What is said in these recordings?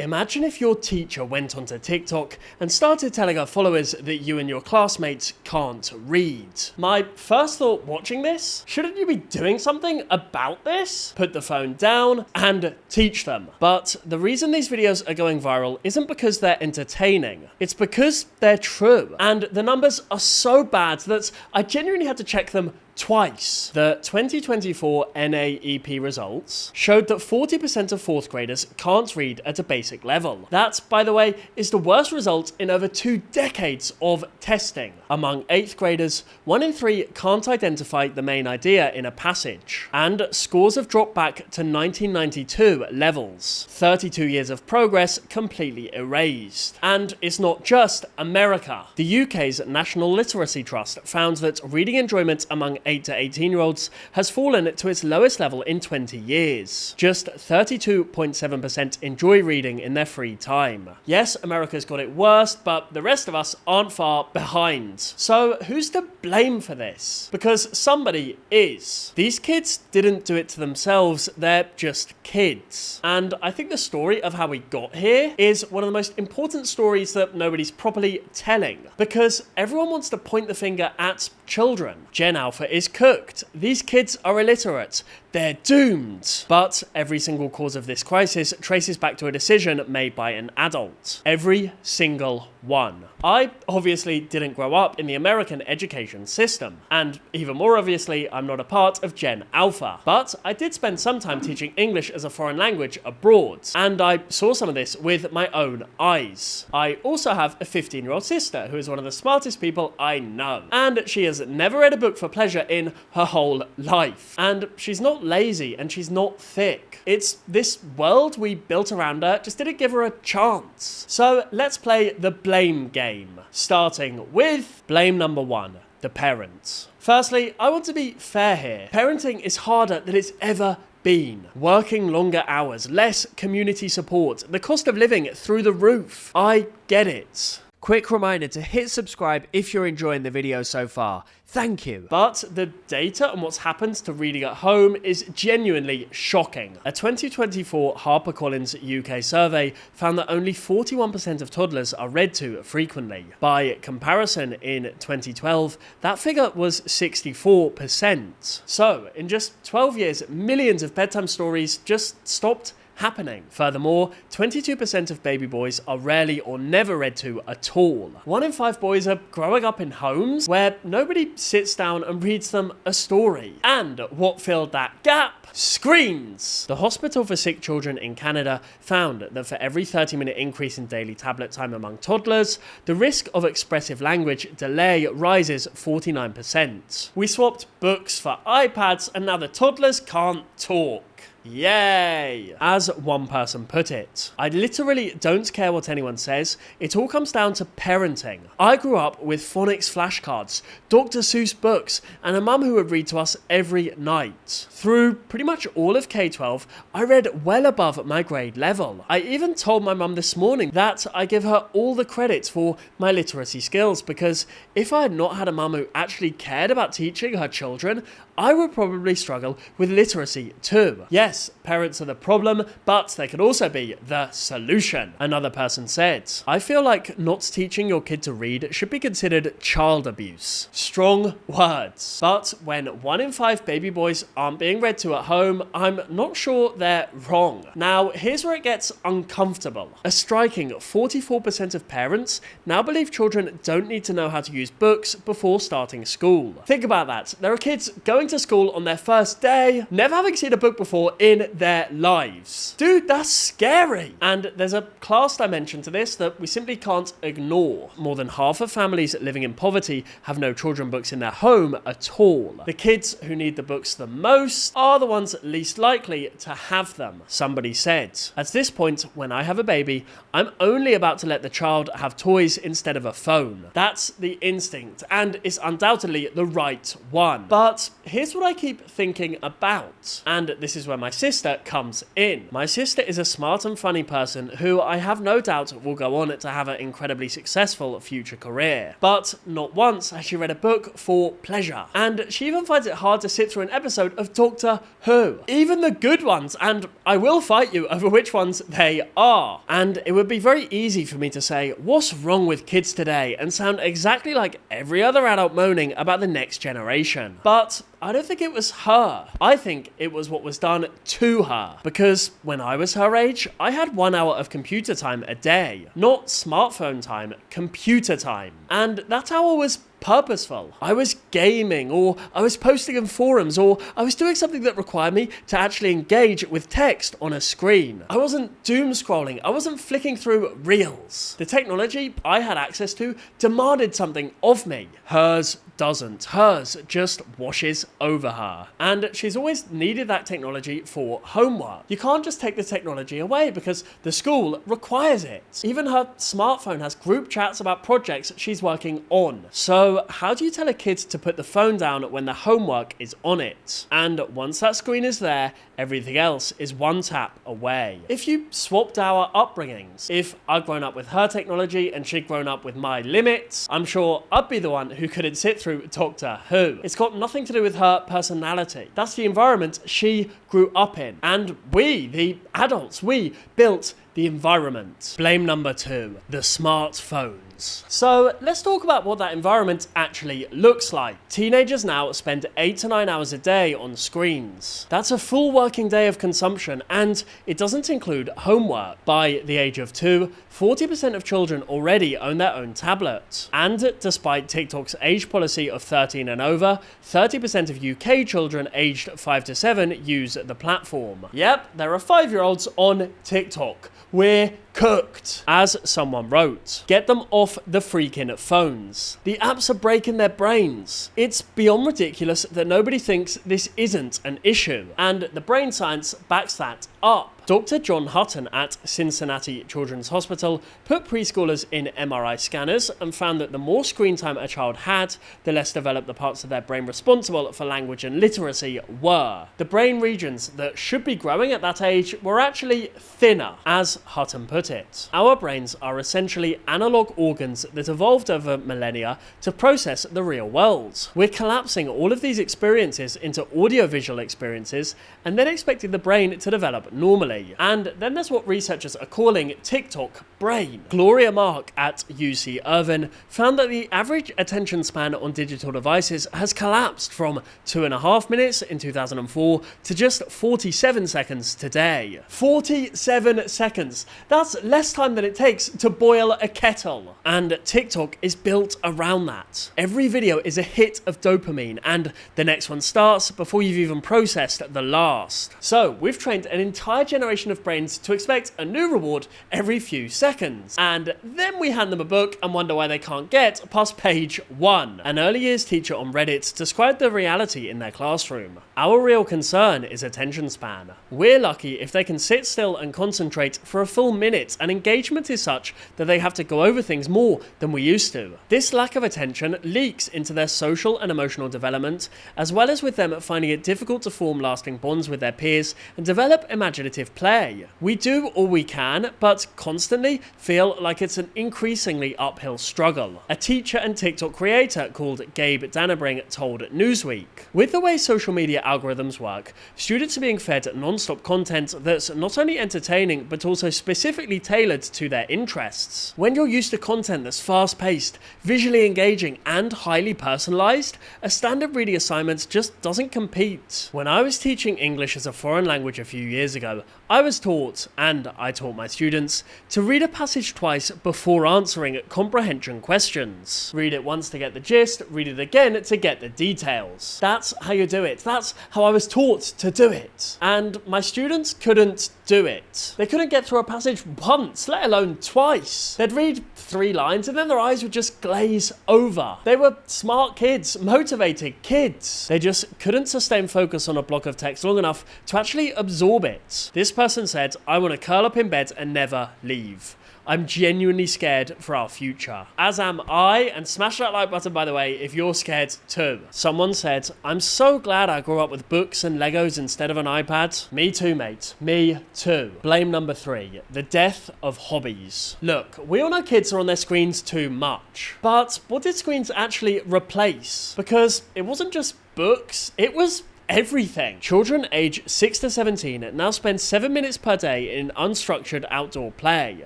imagine if your teacher went onto TikTok and started telling her followers that you and your classmates can't read. My first thought watching this, shouldn't you be doing something about this? Put the phone down and teach them. But the reason these videos are going viral isn't because they're entertaining, it's because they're true. And the numbers are so bad that I genuinely had to check them twice. The 2024 NAEP results showed that 40% of 4th graders can't read at a basic level. That, by the way, is the worst result in over 2 decades of testing. Among 8th graders, 1 in 3 can't identify the main idea in a passage. And scores have dropped back to 1992 levels. 32 years of progress completely erased. And it's not just America. The UK's National Literacy Trust found that reading enjoyment among 8 to 18-year-olds has fallen to its lowest level in 20 years. Just 32.7% enjoy reading in their free time. Yes, America's got it worse, but the rest of us aren't far behind. So who's to blame for this? Because somebody is. These kids didn't do it to themselves, they're just kids. And I think the story of how we got here is one of the most important stories that nobody's properly telling. Because everyone wants to point the finger at children. Gen Alpha is cooked. These kids are illiterate. They're doomed. But every single cause of this crisis traces back to a decision made by an adult. Every single one. I obviously didn't grow up in the American education system. And even more obviously, I'm not a part of Gen Alpha. But I did spend some time teaching English as a foreign language abroad. And I saw some of this with my own eyes. I also have a 15-year-old sister who is one of the smartest people I know. And she has never read a book for pleasure in her whole life. And she's not lazy and she's not thick. It's this world we built around her just didn't give her a chance. So let's play the blame game, starting with blame number 1, the parents. Firstly, I want to be fair here. Parenting is harder than it's ever been. Working longer hours, less community support, the cost of living through the roof. I get it. Quick reminder to hit subscribe if you're enjoying the video so far. Thank you. But the data on what's happened to reading at home is genuinely shocking. A 2024 HarperCollins UK survey found that only 41% of toddlers are read to frequently. By comparison, in 2012, that figure was 64%. So, in just 12 years, millions of bedtime stories just stopped happening. Furthermore, 22% of baby boys are rarely or never read to at all. 1 in 5 boys are growing up in homes where nobody sits down and reads them a story. And what filled that gap? Screens! The Hospital for Sick Children in Canada found that for every 30-minute increase in daily tablet time among toddlers, the risk of expressive language delay rises 49%. We swapped books for iPads and now the toddlers can't talk. Yay! As one person put it, I literally don't care what anyone says, it all comes down to parenting. I grew up with phonics flashcards, Dr. Seuss books, and a mum who would read to us every night. Through pretty much all of K-12, I read well above my grade level. I even told my mum this morning that I give her all the credit for my literacy skills, because if I had not had a mum who actually cared about teaching her children, I would probably struggle with literacy too. Yes, parents are the problem, but they could also be the solution. Another person said, I feel like not teaching your kid to read should be considered child abuse. Strong words. But when 1 in 5 baby boys aren't being read to at home, I'm not sure they're wrong. Now, here's where it gets uncomfortable. A striking 44% of parents now believe children don't need to know how to use books before starting school. Think about that. There are kids going to school on their first day, never having seen a book before in their lives. Dude, that's scary. And there's a class dimension to this that we simply can't ignore. More than half of families living in poverty have no children books in their home at all. The kids who need the books the most are the ones least likely to have them, somebody said. At this point, when I have a baby, I'm only about to let the child have toys instead of a phone. That's the instinct, and it's undoubtedly the right one. But here's what I keep thinking about, and this is where my sister comes in. My sister is a smart and funny person who I have no doubt will go on to have an incredibly successful future career. But not once has she read a book for pleasure, and she even finds it hard to sit through an episode of Doctor Who. Even the good ones, and I will fight you over which ones they are. And it would be very easy for me to say, what's wrong with kids today, and sound exactly like every other adult moaning about the next generation. But I don't think it was her. I think it was what was done to her. Because when I was her age, I had 1 hour of computer time a day. Not smartphone time, computer time. And that hour was purposeful. I was gaming, or I was posting in forums, or I was doing something that required me to actually engage with text on a screen. I wasn't doom scrolling. I wasn't flicking through reels. The technology I had access to demanded something of me. Hers doesn't. Hers just washes over her. And she's always needed that technology for homework. You can't just take the technology away because the school requires it. Even her smartphone has group chats about projects she's working on. So how do you tell a kid to put the phone down when the homework is on it? And once that screen is there, everything else is one tap away. If you swapped our upbringings, if I'd grown up with her technology and she'd grown up with my limits, I'm sure I'd be the one who couldn't sit through Doctor Who. It's got nothing to do with her personality. That's the environment she grew up in. And we, the adults, we built the environment. Blame number 2, the smartphone. So let's talk about what that environment actually looks like. Teenagers now spend 8 to 9 hours a day on screens. That's a full working day of consumption, and it doesn't include homework. By the age of 2, 40% of children already own their own tablet. And despite TikTok's age policy of 13 and over, 30% of UK children aged 5 to 7 use the platform. Yep, there are 5-year-olds on TikTok. We're cooked. As someone wrote, get them off the freaking phones. The apps are breaking their brains. It's beyond ridiculous that nobody thinks this isn't an issue, and the brain science backs that up. Dr. John Hutton at Cincinnati Children's Hospital put preschoolers in MRI scanners and found that the more screen time a child had, the less developed the parts of their brain responsible for language and literacy were. The brain regions that should be growing at that age were actually thinner, as Hutton put it. Our brains are essentially analog organs that evolved over millennia to process the real world. We're collapsing all of these experiences into audiovisual experiences and then expecting the brain to develop normally. And then there's what researchers are calling TikTok brain. Gloria Mark at UC Irvine found that the average attention span on digital devices has collapsed from 2.5 minutes in 2004 to just 47 seconds today. 47 seconds. That's less time than it takes to boil a kettle. And TikTok is built around that. Every video is a hit of dopamine, and the next one starts before you've even processed the last. So we've trained an entire generation of brains to expect a new reward every few seconds. And then we hand them a book and wonder why they can't get past page 1. An early years teacher on Reddit described the reality in their classroom. Our real concern is attention span. We're lucky if they can sit still and concentrate for a full minute, and engagement is such that they have to go over things more than we used to. This lack of attention leaks into their social and emotional development, as well as with them finding it difficult to form lasting bonds with their peers and develop imaginative play. We do all we can, but constantly feel like it's an increasingly uphill struggle. A teacher and TikTok creator called Gabe Danabring told Newsweek, with the way social media algorithms work, students are being fed non-stop content that's not only entertaining but also specifically tailored to their interests. When you're used to content that's fast-paced, visually engaging and highly personalized, a standard reading assignment just doesn't compete. When I was teaching English as a foreign language a few years ago, I was taught, and I taught my students, to read a passage twice before answering comprehension questions. Read it once to get the gist, read it again to get the details. That's how you do it. That's how I was taught to do it. And my students couldn't do it. They couldn't get through a passage once, let alone twice. They'd read 3 lines and then their eyes would just glaze over. They were smart kids, motivated kids. They just couldn't sustain focus on a block of text long enough to actually absorb it. This person said, "I want to curl up in bed and never leave. I'm genuinely scared for our future." As am I, and smash that like button by the way if you're scared too. Someone said, "I'm so glad I grew up with books and Legos instead of an iPad." Me too, mate. Me too. Blame number 3, the death of hobbies. Look, we all know kids are on their screens too much, but what did screens actually replace? Because it wasn't just books, it was everything. Children age 6 to 17 now spend 7 minutes per day in unstructured outdoor play.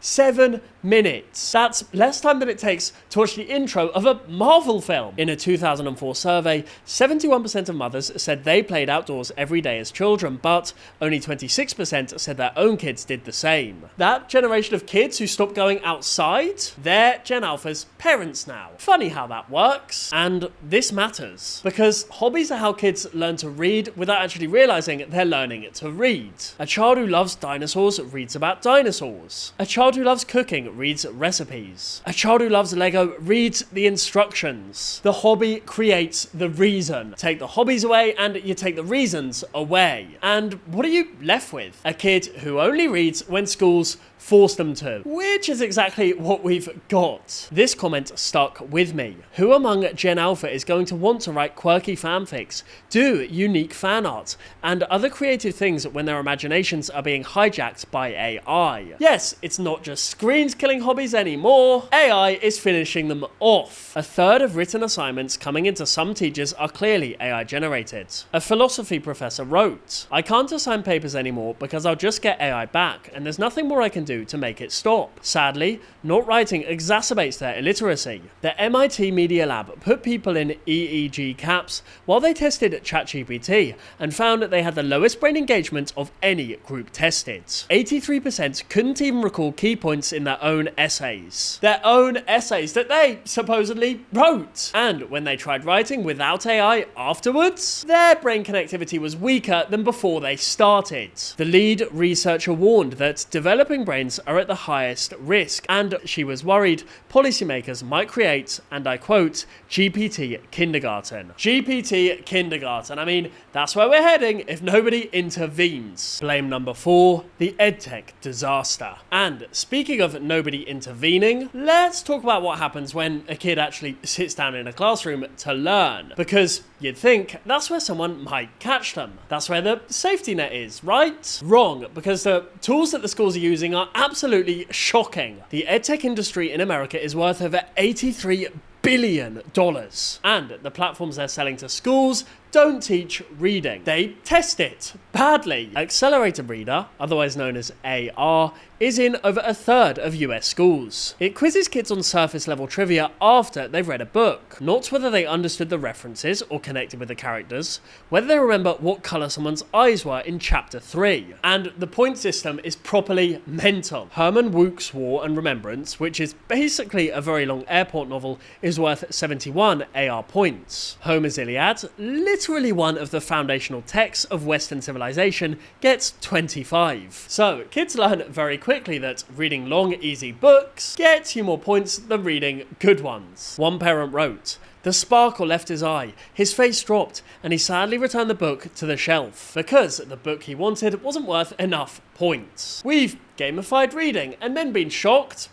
7 minutes. That's less time than it takes to watch the intro of a Marvel film. In a 2004 survey, 71% of mothers said they played outdoors every day as children, but only 26% said their own kids did the same. That generation of kids who stopped going outside, they're Gen Alpha's parents now. Funny how that works. And this matters, because hobbies are how kids learn to read without actually realizing they're learning to read. A child who loves dinosaurs reads about dinosaurs. A child who loves cooking reads recipes. A child who loves Lego reads the instructions. The hobby creates the reason. Take the hobbies away and you take the reasons away. And what are you left with? A kid who only reads when schools force them to, which is exactly what we've got. This comment stuck with me. Who among Gen Alpha is going to want to write quirky fanfics, do unique fan art, and other creative things when their imaginations are being hijacked by AI? Yes, it's not just screens killing hobbies anymore. AI is finishing them off. A third of written assignments coming into some teachers are clearly AI generated. A philosophy professor wrote, "I can't assign papers anymore because I'll just get AI back, and there's nothing more I can do to make it stop. Sadly, not writing exacerbates their illiteracy." The MIT Media Lab put people in EEG caps while they tested ChatGPT and found that they had the lowest brain engagement of any group tested. 83% couldn't even recall key points in their own essays. Their own essays that they supposedly wrote. And when they tried writing without AI afterwards, their brain connectivity was weaker than before they started. The lead researcher warned that developing brains are at the highest risk, and she was worried policymakers might create, and I quote, GPT kindergarten. GPT kindergarten. I mean, that's where we're heading if nobody intervenes. Blame number 4, the EdTech disaster. And speaking of nobody intervening, let's talk about what happens when a kid actually sits down in a classroom to learn. Because you'd think that's where someone might catch them. That's where the safety net is, right? Wrong, because the tools that the schools are using are absolutely shocking. The EdTech industry in America is worth over $83 billion. And the platforms they're selling to schools don't teach reading. They test it badly. Accelerator Reader, otherwise known as AR, is in over a third of US schools. It quizzes kids on surface level trivia after they've read a book, not whether they understood the references or connected with the characters, whether they remember what colour someone's eyes were in chapter 3. And the point system is properly mental. Herman Wouk's War and Remembrance, which is basically a very long airport novel, is worth 71 AR points. Homer's Iliad, literally one of the foundational texts of Western civilization, gets 25. So kids learn very quickly that reading long, easy books gets you more points than reading good ones. One parent wrote, "The sparkle left his eye, his face dropped, and he sadly returned the book to the shelf because the book he wanted wasn't worth enough points." We've gamified reading and then been shocked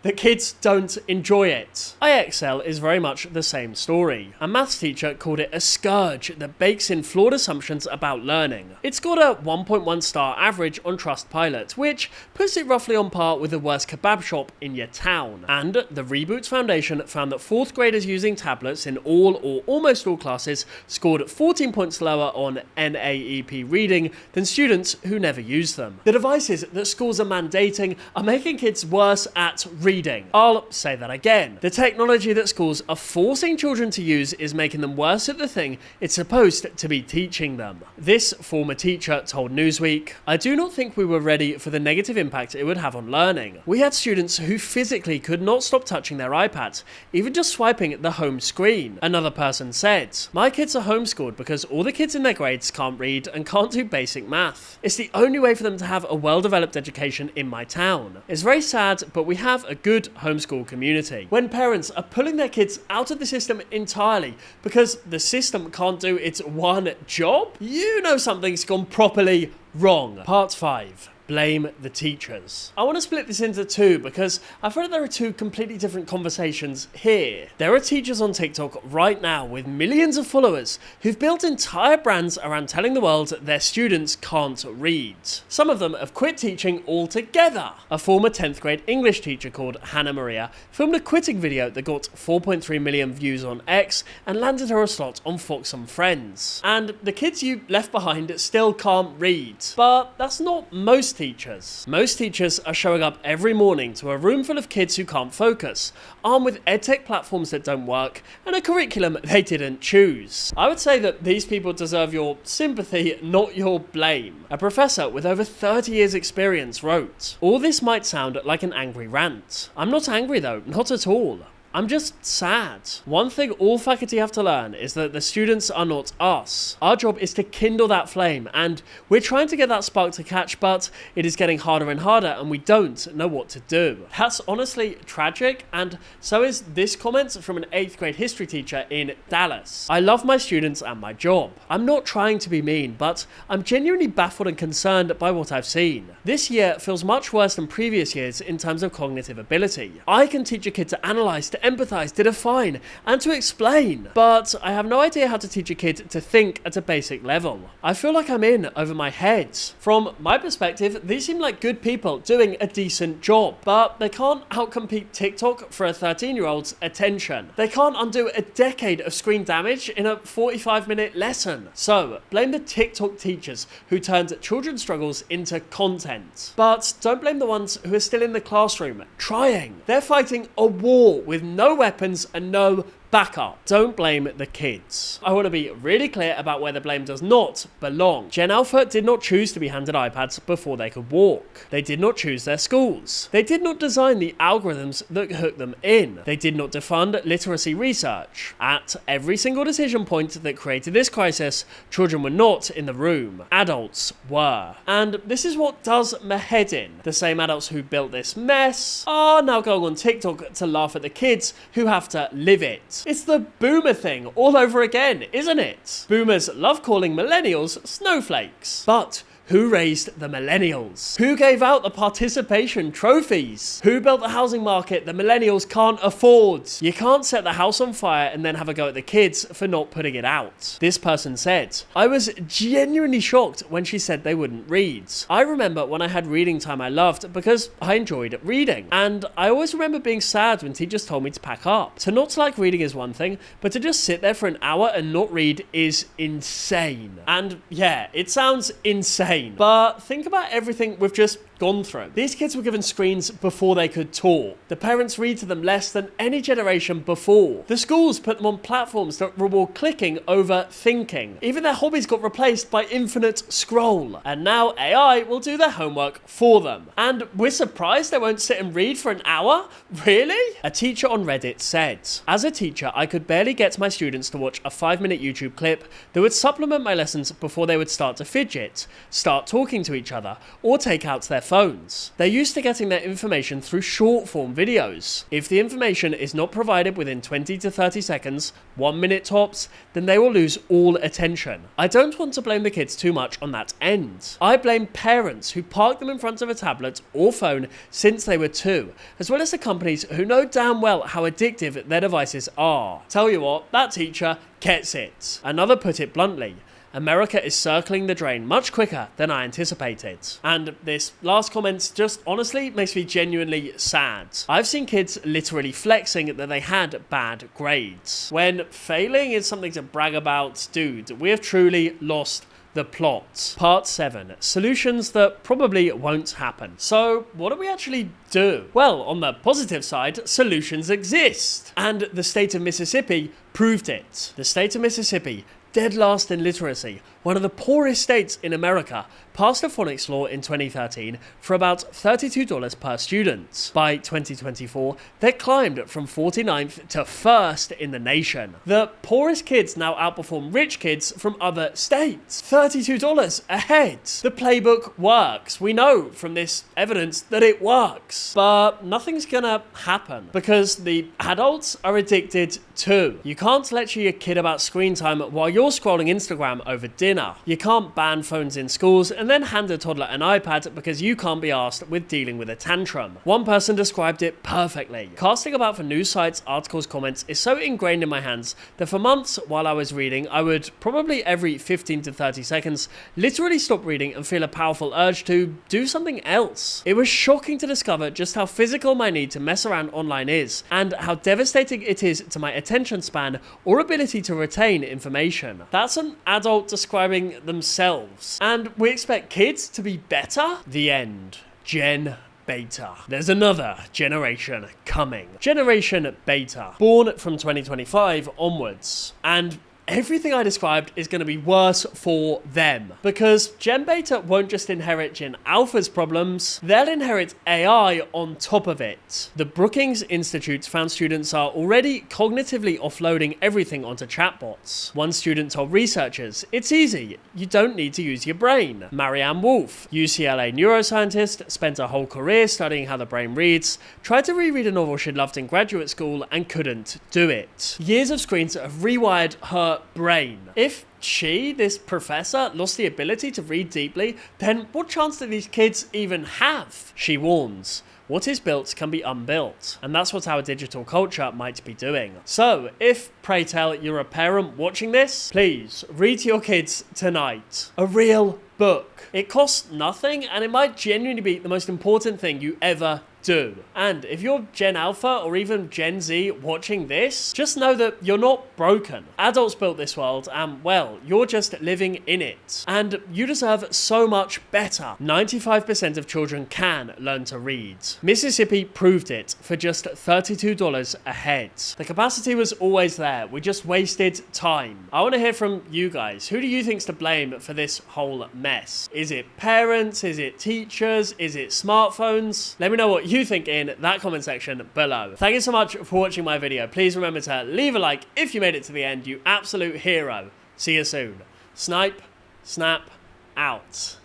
that kids don't enjoy it. IXL is very much the same story. A maths teacher called it a scourge that bakes in flawed assumptions about learning. It scored a 1.1 star average on Trustpilot, which puts it roughly on par with the worst kebab shop in your town. And the Reboots Foundation found that 4th graders using tablets in all or almost all classes scored 14 points lower on NAEP reading than students who never use them. The devices that schools are mandating are making kids worse at reading. I'll say that again. The technology that schools are forcing children to use is making them worse at the thing it's supposed to be teaching them. This former teacher told Newsweek, "I do not think we were ready for the negative impact it would have on learning. We had students who physically could not stop touching their iPads, even just swiping the home screen." Another person said, "My kids are homeschooled because all the kids in their grades can't read and can't do basic math. It's the only way for them to have a well-developed education in my town. It's very sad, but we have a good homeschool community." When parents are pulling their kids out of the system entirely because the system can't do its one job, you know something's gone properly Wrong. Part 5. Blame the teachers. I want to split this into two because I feel like there are two completely different conversations here. There are teachers on TikTok right now with millions of followers who've built entire brands around telling the world their students can't read. Some of them have quit teaching altogether. A former 10th grade English teacher called Hannah Maria filmed a quitting video that got 4.3 million views on X and landed her a slot on Fox and Friends. And the kids you left behind still can't read. But that's not most teachers. Most teachers are showing up every morning to a room full of kids who can't focus, armed with edtech platforms that don't work, and a curriculum they didn't choose. I would say that these people deserve your sympathy, not your blame. A professor with over 30 years experience wrote, "All this might sound like an angry rant. I'm not angry though, not at all. I'm just sad. One thing all faculty have to learn is that the students are not us. Our job is to kindle that flame, and we're trying to get that spark to catch, but it is getting harder and harder, and we don't know what to do." That's honestly tragic, and so is this comment from an 8th grade history teacher in Dallas. "I love my students and my job. I'm not trying to be mean, but I'm genuinely baffled and concerned by what I've seen. This year feels much worse than previous years in terms of cognitive ability. I can teach a kid to analyze, to empathize, to define, and to explain. But I have no idea how to teach a kid to think at a basic level. I feel like I'm in over my head. From my perspective, these seem like good people doing a decent job, but they can't outcompete TikTok for a 13-year-old's attention. They can't undo a decade of screen damage in a 45-minute lesson. So, blame the TikTok teachers who turned children's struggles into content. But don't blame the ones who are still in the classroom, trying. They're fighting a war with no weapons and no backup. Don't blame the kids. I want to be really clear about where the blame does not belong. Gen Alpha did not choose to be handed iPads before they could walk. They did not choose their schools. They did not design the algorithms that hook them in. They did not defund literacy research. At every single decision point that created this crisis, children were not in the room. Adults were. And this is what does my head in. The same adults who built this mess are now going on TikTok to laugh at the kids who have to live it. It's the boomer thing all over again, isn't it? Boomers love calling millennials snowflakes. But who raised the millennials? Who gave out the participation trophies? Who built the housing market the millennials can't afford? You can't set the house on fire and then have a go at the kids for not putting it out. This person said, "I was genuinely shocked when she said they wouldn't read. I remember when I had reading time I loved because I enjoyed reading. And I always remember being sad when teachers told me to pack up. To not like reading is one thing, but to just sit there for an hour and not read is insane." And yeah, it sounds insane. But think about everything we've just gone through. These kids were given screens before they could talk. The parents read to them less than any generation before. The schools put them on platforms that reward clicking over thinking. Even their hobbies got replaced by infinite scroll. And now AI will do their homework for them. And we're surprised they won't sit and read for an hour? Really? A teacher on Reddit said, "As a teacher, I could barely get my students to watch a 5-minute YouTube clip that would supplement my lessons before they would start to fidget, start talking to each other, or take out their phones. They're used to getting their information through short form videos. If the information is not provided within 20 to 30 seconds, 1 minute tops, then they will lose all attention. I don't want to blame the kids too much on that end. I blame parents who park them in front of a tablet or phone since they were 2, as well as the companies who know damn well how addictive their devices are. Tell you what, that teacher gets it." Another put it bluntly, "America is circling the drain much quicker than I anticipated." And this last comment just honestly makes me genuinely sad. I've seen kids literally flexing that they had bad grades. When failing is something to brag about, dude, we have truly lost the plot. Part 7. Solutions that probably won't happen. So, what do we actually do? Well, on the positive side, solutions exist. And the state of Mississippi proved it. The state of Mississippi, dead last in literacy, one of the poorest states in America, passed a phonics law in 2013 for about $32 per student. By 2024, they climbed from 49th to 1st in the nation. The poorest kids now outperform rich kids from other states. $32 ahead. The playbook works. We know from this evidence that it works. But nothing's gonna happen because the adults are addicted too. You can't lecture your kid about screen time while you're scrolling Instagram over dinner. winner. You can't ban phones in schools and then hand a toddler an iPad because you can't be asked with dealing with a tantrum. One person described it perfectly. Casting about for news sites, articles, comments is so ingrained in my hands that for months while I was reading, I would probably every 15 to 30 seconds literally stop reading and feel a powerful urge to do something else. It was shocking to discover just how physical my need to mess around online is and how devastating it is to my attention span or ability to retain information. That's an adult describing themselves. And we expect kids to be better? The end. Gen Beta. There's another generation coming. Generation Beta. Born from 2025 onwards. And everything I described is going to be worse for them. Because Gen Beta won't just inherit Gen Alpha's problems, they'll inherit AI on top of it. The Brookings Institute found students are already cognitively offloading everything onto chatbots. One student told researchers, "It's easy, you don't need to use your brain." Marianne Wolf, UCLA neuroscientist, spent a whole career studying how the brain reads, tried to reread a novel she'd loved in graduate school and couldn't do it. Years of screens have rewired her brain. If she, this professor, lost the ability to read deeply, then what chance do these kids even have? She warns, what is built can be unbuilt. And that's what our digital culture might be doing. So, if, pray tell, you're a parent watching this, please read to your kids tonight. A real book. It costs nothing and it might genuinely be the most important thing you ever do. And if you're Gen Alpha or even Gen Z watching this, just know that you're not broken. Adults built this world and, well, you're just living in it. And you deserve so much better. 95% of children can learn to read. Mississippi proved it for just $32 a head. The capacity was always there. We just wasted time. I want to hear from you guys. Who do you think's to blame for this whole mess? Is it parents? Is it teachers? Is it smartphones? Let me know what you think in that comment section below. Thank you so much for watching my video. Please remember to leave a like if you made it to the end, you absolute hero. See you soon. Snipe, snap, out.